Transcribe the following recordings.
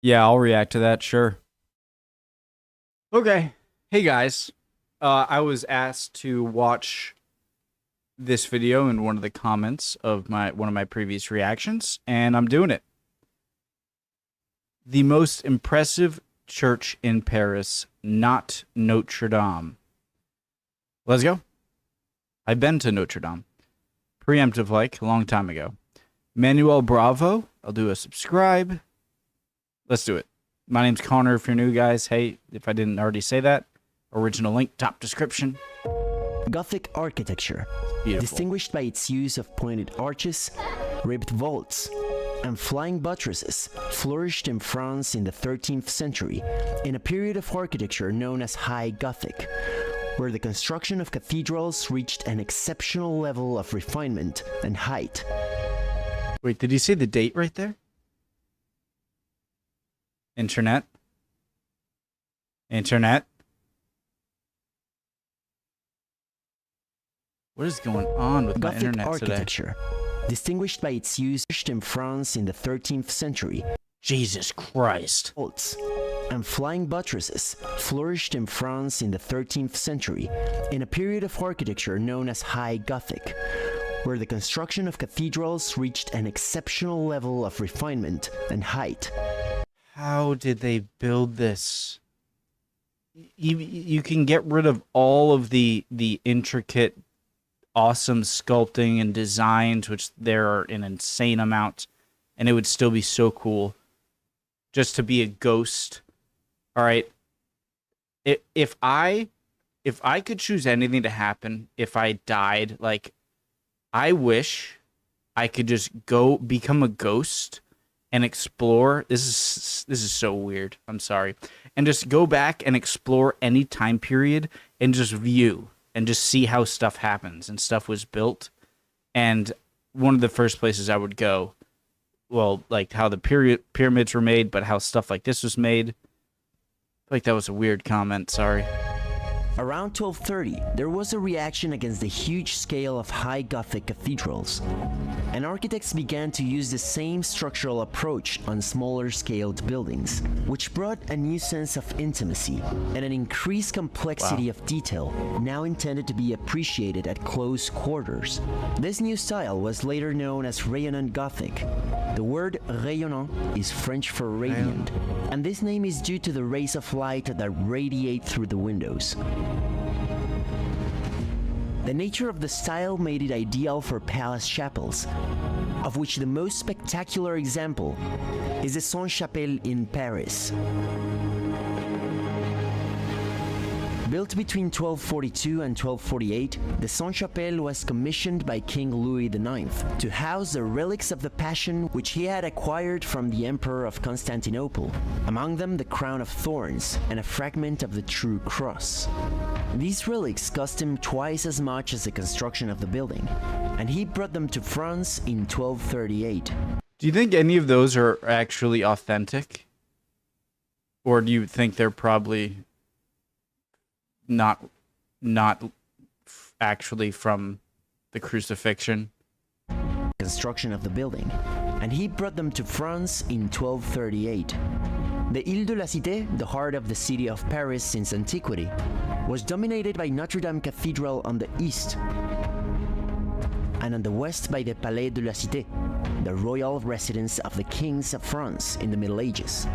Yeah, I'll react to that, sure. Okay. Hey guys. I was asked to watch this video in one of the comments of one of my previous reactions, and I'm doing it. The most impressive church in Paris, not Notre Dame. Let's go. I've been to Notre Dame. Preemptive like, a long time ago. Manuel Bravo. I'll do a subscribe. Let's do it. My name's Connor if you're new, guys. Hey, if I didn't already say that, original link, top description. Gothic architecture, Beautiful. distinguished by its use of pointed arches, ribbed vaults, and flying buttresses, flourished in France in the 13th century, in a period of architecture known as High Gothic, where the construction of cathedrals reached an exceptional level of refinement and height. Wait, did you see the date right there? Internet? What is going on with my Gothic internet architecture, distinguished by its use in France in the 13th century, Jesus Christ. vaults, and flying buttresses, flourished in France in the 13th century, in a period of architecture known as High Gothic, where the construction of cathedrals reached an exceptional level of refinement and height. How did they build this? You can get rid of all of the intricate, awesome sculpting and designs, which there are an insane amount, and it would still be so cool just to be a ghost. All right. If I could choose anything to happen if I died, like, I wish I could just go become a ghost and explore. This is so weird. I'm sorry. And just go back and explore any time period and just view and just see how stuff happens and stuff was built. And one of the first places I would go, well, like how the pyramids were made, but how stuff like this was made. Like that was a weird comment. Sorry. Around 1230, there was a reaction against the huge scale of High Gothic cathedrals, and architects began to use the same structural approach on smaller scaled buildings, which brought a new sense of intimacy and an increased complexity of detail, now intended to be appreciated at close quarters. This new style was later known as Rayonnant Gothic. The word rayonnant is French for radiant, and this name is due to the rays of light that radiate through the windows. The nature of the style made it ideal for palace chapels, of which the most spectacular example is the Sainte-Chapelle in Paris. Built between 1242 and 1248, the Sainte-Chapelle was commissioned by King Louis IX to house the relics of the Passion which he had acquired from the Emperor of Constantinople, among them the crown of thorns and a fragment of the true cross. These relics cost him twice as much as the construction of the building, and he brought them to France in 1238. Do you think any of those are actually authentic? Or do you think they're probably not actually from the crucifixion? Construction of the building, and he brought them to France in 1238. The Ile de la Cité, the heart of the city of Paris since antiquity, was dominated by Notre Dame Cathedral on the east, and on the west by the Palais de la Cité, the royal residence of the kings of France in the Middle Ages,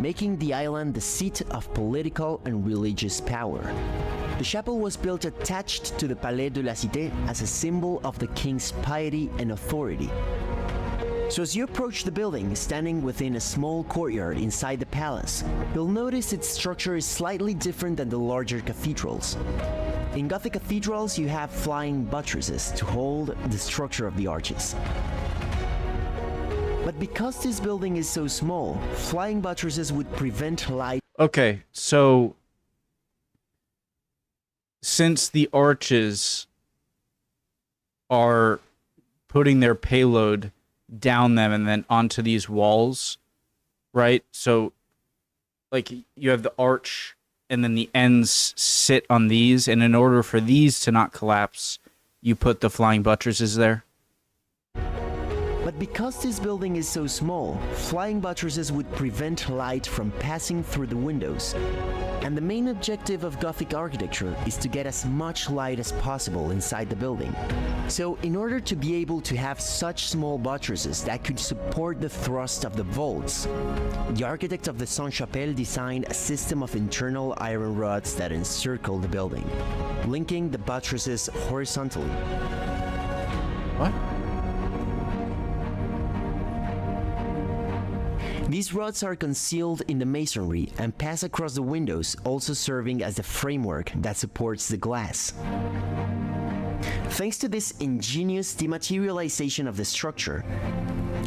making the island the seat of political and religious power. The chapel was built attached to the Palais de la Cité as a symbol of the king's piety and authority. So as you approach the building, standing within a small courtyard inside the palace, you'll notice its structure is slightly different than the larger cathedrals. In Gothic cathedrals, you have flying buttresses to hold the structure of the arches. But because this building is so small, flying buttresses would prevent light. Okay, so since the arches are putting their payload down them and then onto these walls, right? So, like, you have the arch and then the ends sit on these, and in order for these to not collapse, you put the flying buttresses there. But because this building is so small, flying buttresses would prevent light from passing through the windows. And the main objective of Gothic architecture is to get as much light as possible inside the building. So in order to be able to have such small buttresses that could support the thrust of the vaults, the architect of the Sainte-Chapelle designed a system of internal iron rods that encircle the building, linking the buttresses horizontally. What? These rods are concealed in the masonry and pass across the windows, also serving as the framework that supports the glass. Thanks to this ingenious dematerialization of the structure,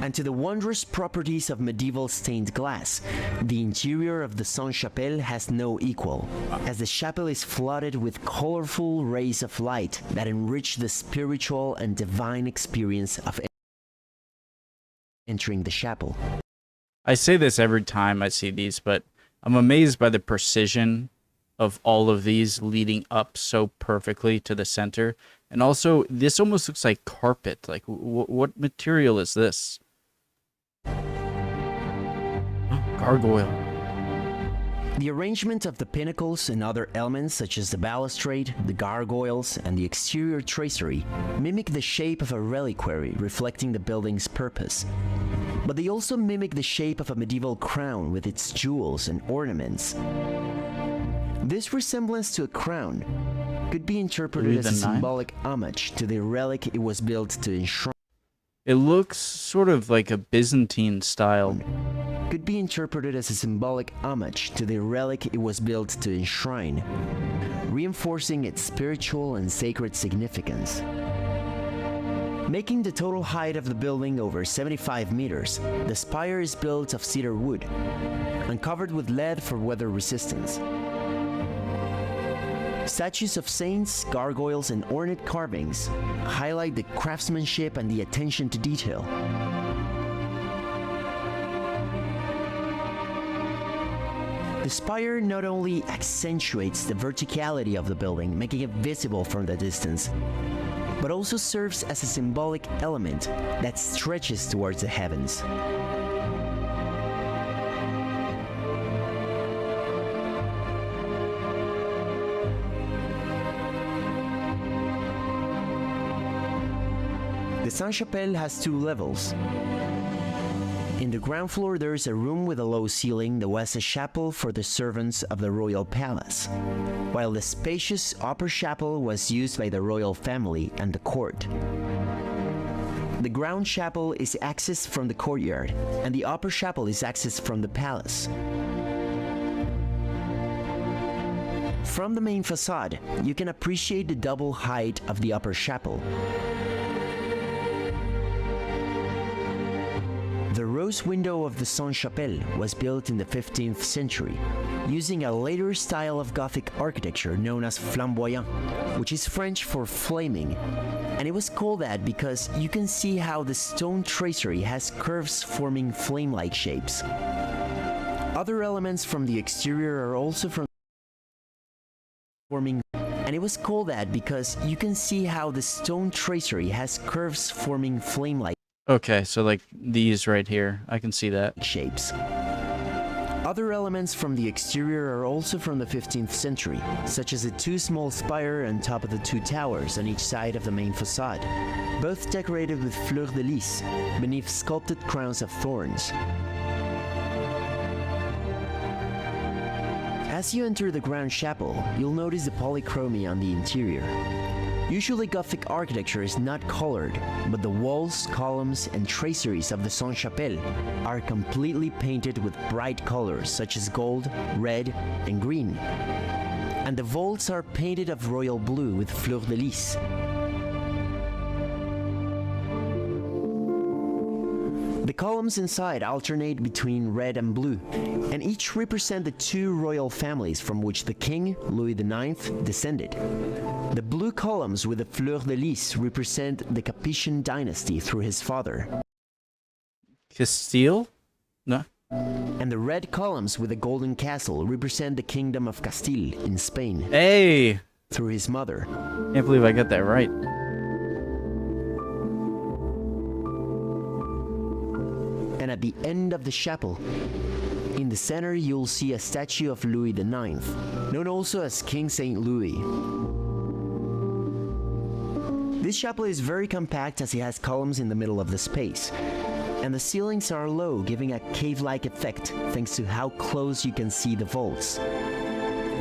and to the wondrous properties of medieval stained glass, the interior of the Sainte-Chapelle has no equal, as the chapel is flooded with colorful rays of light that enrich the spiritual and divine experience of entering the chapel. I say this every time I see these, but I'm amazed by the precision of all of these leading up so perfectly to the center. And also, this almost looks like carpet. Like, what material is this? Gargoyle. The arrangement of the pinnacles and other elements such as the balustrade, the gargoyles, and the exterior tracery mimic the shape of a reliquary reflecting the building's purpose. But they also mimic the shape of a medieval crown with its jewels and ornaments. This resemblance to a crown could be interpreted as a symbolic homage to the relic it was built to enshrine. It looks sort of like a Byzantine style. Could be interpreted as a symbolic homage to the relic it was built to enshrine, reinforcing its spiritual and sacred significance. Making the total height of the building over 75 meters, the spire is built of cedar wood and covered with lead for weather resistance. Statues of saints, gargoyles, and ornate carvings highlight the craftsmanship and the attention to detail. The spire not only accentuates the verticality of the building, making it visible from the distance, but also serves as a symbolic element that stretches towards the heavens. The Sainte-Chapelle has two levels. In the ground floor there is a room with a low ceiling that was a chapel for the servants of the royal palace, while the spacious upper chapel was used by the royal family and the court. The ground chapel is accessed from the courtyard, and the upper chapel is accessed from the palace. From the main facade, you can appreciate the double height of the upper chapel. The rose window of the Sainte-Chapelle was built in the 15th century, using a later style of Gothic architecture known as flamboyant, which is French for flaming, and it was called that because you can see how the stone tracery has curves forming flame-like shapes. Other elements from the exterior are also from forming, and it was called that because you can see how the stone tracery has curves forming flame-like Okay, so like these right here, I can see that. shapes. Other elements from the exterior are also from the 15th century, such as the two small spire on top of the two towers on each side of the main facade, both decorated with fleurs de lis beneath sculpted crowns of thorns. As you enter the ground chapel, you'll notice the polychromy on the interior. Usually Gothic architecture is not colored, but the walls, columns, and traceries of the Sainte-Chapelle are completely painted with bright colors such as gold, red, and green. And the vaults are painted of royal blue with fleurs de lis. The columns inside alternate between red and blue, and each represent the two royal families from which the king, Louis IX, descended. The blue columns with the fleurs de lis represent the Capetian dynasty through his father. Castile? No. And the red columns with the golden castle represent the kingdom of Castile in Spain. Hey! Through his mother. Can't believe I got that right. end of the chapel. In the center, you'll see a statue of Louis IX, known also as King Saint Louis. This chapel is very compact as it has columns in the middle of the space, and the ceilings are low, giving a cave-like effect thanks to how close you can see the vaults.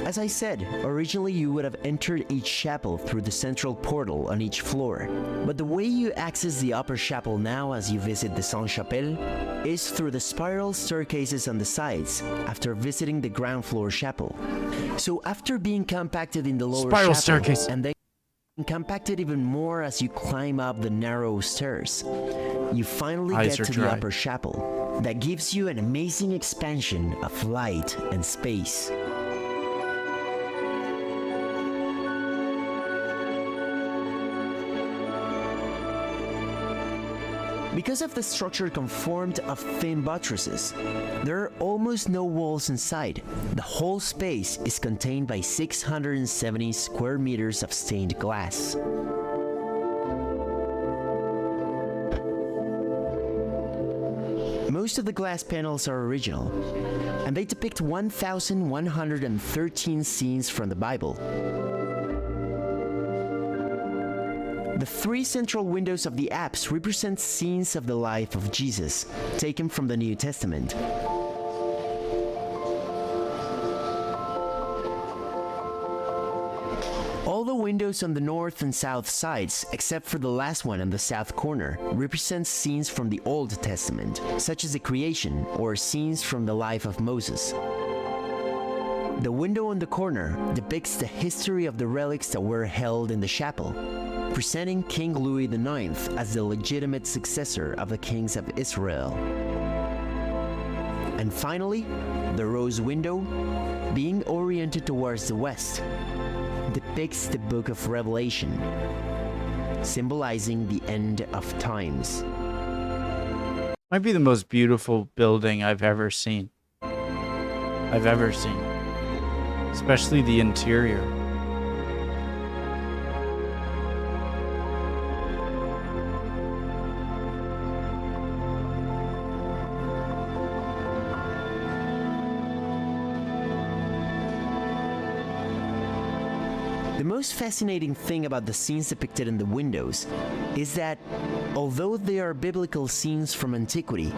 As I said, originally you would have entered each chapel through the central portal on each floor, but the way you access the upper chapel now as you visit the Sainte-Chapelle is through the spiral staircases on the sides after visiting the ground floor chapel. So after being compacted in the lower Spiral chapel, staircase. and then compacted even more as you climb up the narrow stairs, you finally Eyes get are to dry. the upper chapel that gives you an amazing expansion of light and space. Because of the structure conformed of thin buttresses, there are almost no walls inside. The whole space is contained by 670 square meters of stained glass. Most of the glass panels are original, and they depict 1,113 scenes from the Bible. The three central windows of the apse represent scenes of the life of Jesus, taken from the New Testament. All the windows on the north and south sides, except for the last one on the south corner, represent scenes from the Old Testament, such as the creation or scenes from the life of Moses. The window on the corner depicts the history of the relics that were held in the chapel, presenting King Louis IX as the legitimate successor of the kings of Israel. And finally, the rose window, being oriented towards the west, depicts the book of Revelation, symbolizing the end of times. Might be the most beautiful building I've ever seen. Especially the interior. The most fascinating thing about the scenes depicted in the windows is that, although they are biblical scenes from antiquity,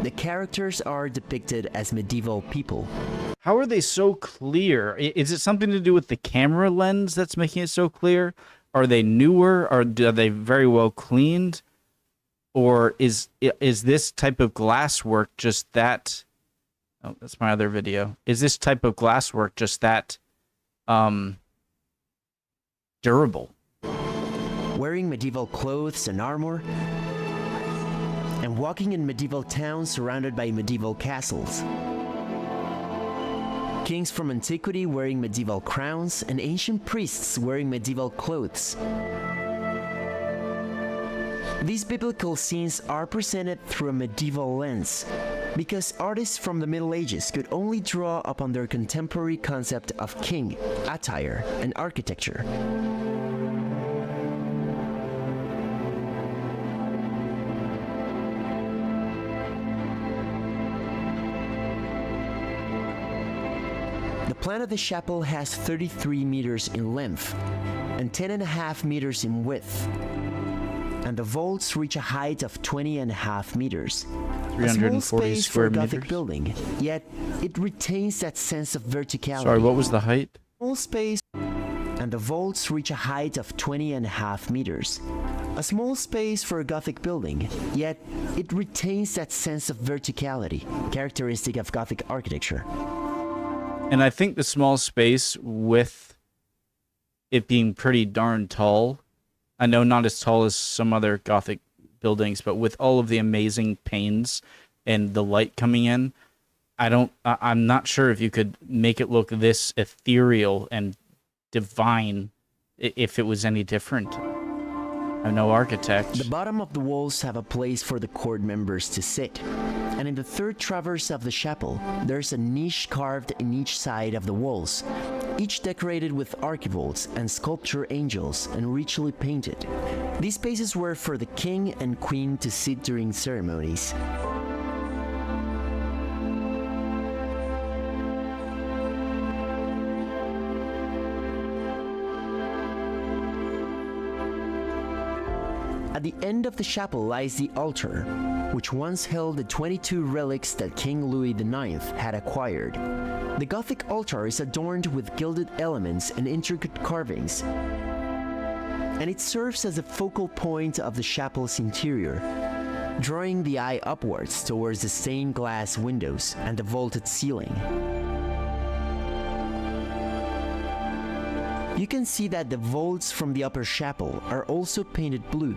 the characters are depicted as medieval people. How are they so clear? Is it something to do with the camera lens that's making it so clear? Are they newer? Are they very well cleaned? Or is this type of glasswork just that? Oh, that's my other video. Is this type of glasswork just that durable? Wearing medieval clothes and armor, and walking in medieval towns surrounded by medieval castles. Kings from antiquity wearing medieval crowns, and ancient priests wearing medieval clothes. These biblical scenes are presented through a medieval lens, because artists from the Middle Ages could only draw upon their contemporary concept of king, attire, and architecture. The plan of the chapel has 33 meters in length and 10.5 meters in width, and the vaults reach a height of 20.5 meters. 340 for square a Gothic meters. building, yet it retains that sense of verticality. Sorry, what was the height? Small space, and the vaults reach a height of 20.5 meters. A small space for a Gothic building, yet it retains that sense of verticality, characteristic of Gothic architecture. And I think the small space with it being pretty darn tall, I know not as tall as some other Gothic buildings, but with all of the amazing panes and the light coming in, I'm not sure if you could make it look this ethereal and divine if it was any different. I'm no architect. The bottom of the walls have a place for the court members to sit, and in the third traverse of the chapel, there's a niche carved in each side of the walls, each decorated with archivolts and sculpture angels and richly painted. These spaces were for the king and queen to sit during ceremonies. At the end of the chapel lies the altar, which once held the 22 relics that King Louis IX had acquired. The Gothic altar is adorned with gilded elements and intricate carvings, and it serves as a focal point of the chapel's interior, drawing the eye upwards towards the stained glass windows and the vaulted ceiling. You can see that the vaults from the upper chapel are also painted blue,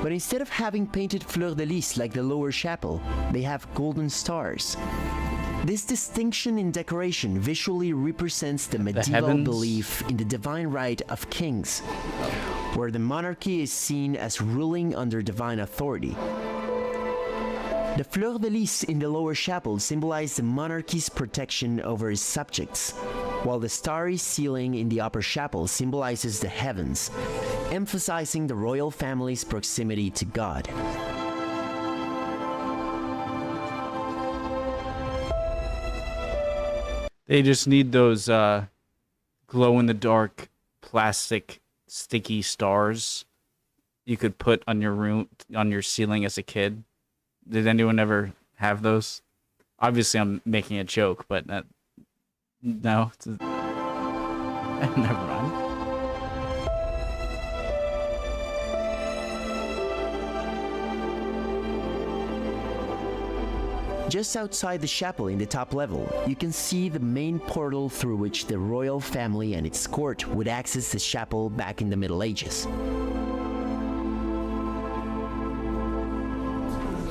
but instead of having painted fleur-de-lis like the lower chapel, they have golden stars. This distinction in decoration visually represents the medieval belief in the divine right of kings, where the monarchy is seen as ruling under divine authority. The fleur-de-lis in the lower chapel symbolize the monarchy's protection over its subjects, while the starry ceiling in the upper chapel symbolizes the heavens, emphasizing the royal family's proximity to God. They just need those glow-in-the-dark plastic sticky stars you could put on your room, on your ceiling as a kid. Did anyone ever have those? Obviously, I'm making a joke, but no. Never mind. Just outside the chapel in the top level, you can see the main portal through which the royal family and its court would access the chapel back in the Middle Ages.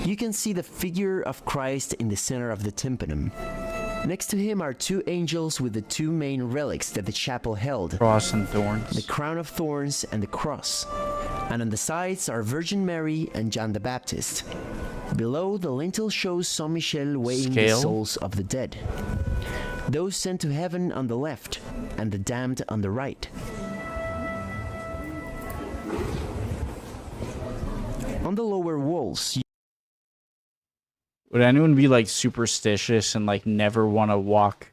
You can see the figure of Christ in the center of the tympanum. Next to him are two angels with the two main relics that the chapel held: Cross and thorns. the crown of thorns and the cross. And on the sides are Virgin Mary and John the Baptist. Below, the lintel shows Saint Michel weighing the souls of the dead, those sent to heaven on the left and the damned on the right. On the lower walls, would anyone be like superstitious and like never want to walk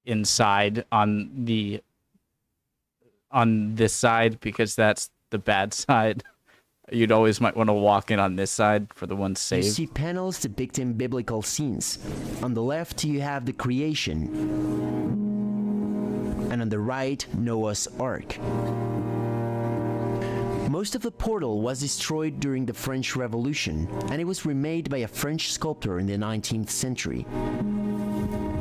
inside on this side because that's the bad side? You'd always might want to walk in on this side for the ones saved. You see panels depicting biblical scenes. On the left, you have the creation, and on the right, Noah's Ark. Most of the portal was destroyed during the French Revolution, and it was remade by a French sculptor in the 19th century.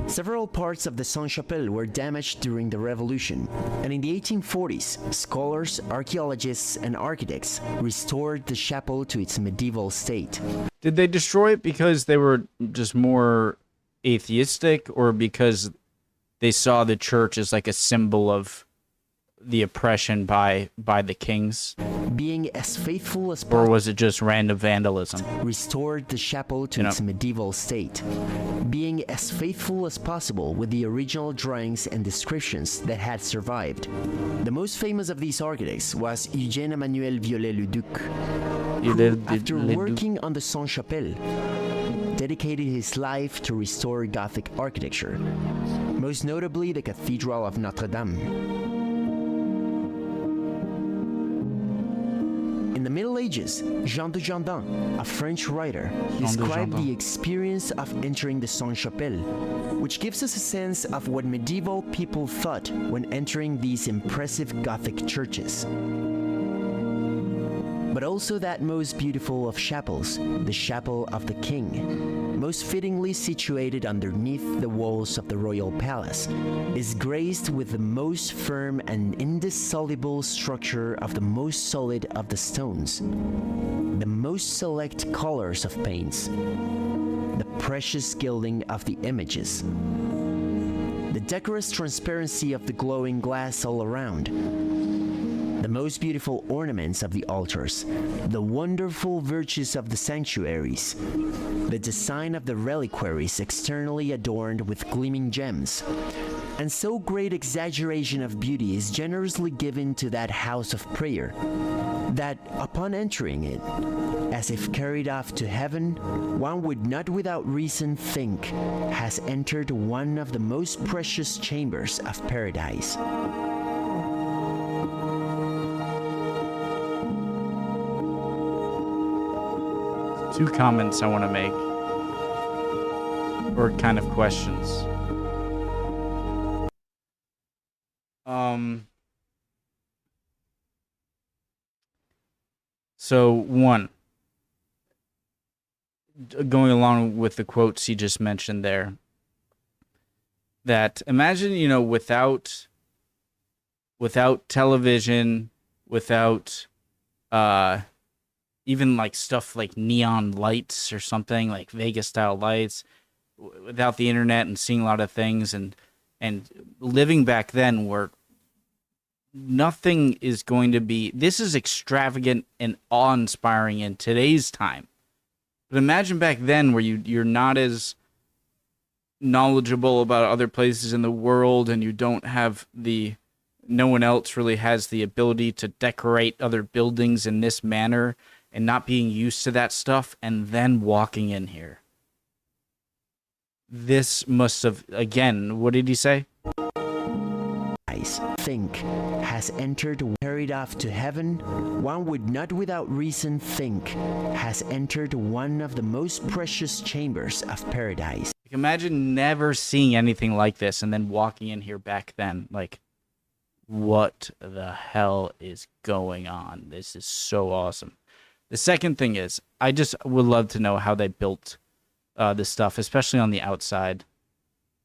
Several parts of the Sainte-Chapelle were damaged during the Revolution, and in the 1840s, scholars, archaeologists, and architects restored the chapel to its medieval state. Did they destroy it because they were just more atheistic, or because they saw the church as like a symbol of the oppression by the kings? Being as faithful as possible, or was it just random vandalism? Restored the chapel to its medieval state. Being as faithful as possible with the original drawings and descriptions that had survived. The most famous of these architects was Eugène Emmanuel Viollet-le-Duc, who, after working on the Sainte-Chapelle, dedicated his life to restore Gothic architecture, most notably the Cathedral of Notre-Dame. In the Middle Ages, Jean de Jardin, a French writer, described the experience of entering the Sainte-Chapelle, which gives us a sense of what medieval people thought when entering these impressive Gothic churches. But also that most beautiful of chapels, the Chapel of the King, most fittingly situated underneath the walls of the royal palace, is graced with the most firm and indissoluble structure of the most solid of the stones, the most select colors of paints, the precious gilding of the images, the decorous transparency of the glowing glass all around, the most beautiful ornaments of the altars, the wonderful virtues of the sanctuaries, the design of the reliquaries externally adorned with gleaming gems. And so great exaggeration of beauty is generously given to that house of prayer, that upon entering it, as if carried off to heaven, one would not without reason think has entered one of the most precious chambers of paradise. two comments I want to make, or kind of questions. So one, going along with the quotes he just mentioned there, that imagine, you know, without television, without even like stuff like neon lights or something like Vegas style lights, without the internet and seeing a lot of things, and living back then where nothing is going to be, this is extravagant and awe-inspiring in today's time. But imagine back then where you're not as knowledgeable about other places in the world, and you don't have no one else really has the ability to decorate other buildings in this manner, and not being used to that stuff, and then walking in here. This must have, again, what did he say? Think has entered, carried off to heaven, one would not without reason think has entered one of the most precious chambers of paradise. Like, imagine never seeing anything like this and then walking in here back then. Like, what the hell is going on? This is so awesome. The second thing is, I just would love to know how they built this stuff, especially on the outside.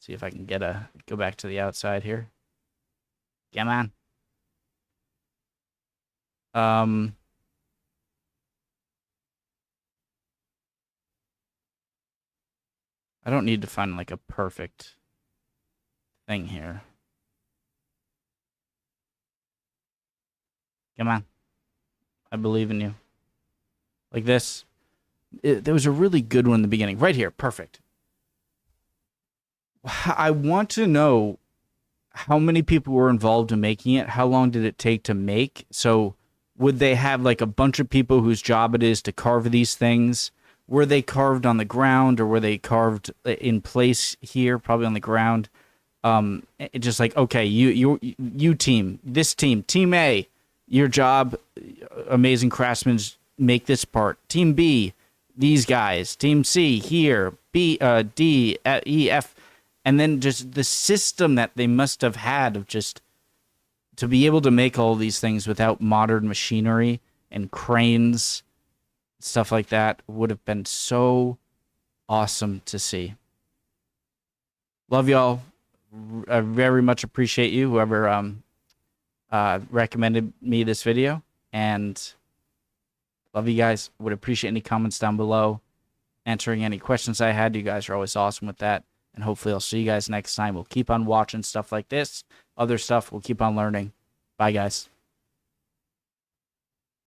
See if I can go back to the outside here. Come on. I don't need to find like a perfect thing here. Come on. I believe in you. Like this. There was a really good one in the beginning. Right here. Perfect. I want to know how many people were involved in making it. How long did it take to make? So would they have like a bunch of people whose job it is to carve these things? Were they carved on the ground, or were they carved in place here, probably on the ground? Just like, okay, you team, this team, Team A, your job, amazing craftsmen, make this part. Team B, these guys. Team C, here. B, D, E, F. And then just the system that they must have had of just to be able to make all these things without modern machinery and cranes, stuff like that, would have been so awesome to see. Love y'all. I very much appreciate you, whoever recommended me this video. And love you guys. Would appreciate any comments down below. Answering any questions I had. You guys are always awesome with that. And hopefully I'll see you guys next time. We'll keep on watching stuff like this. Other stuff, we'll keep on learning. Bye, guys.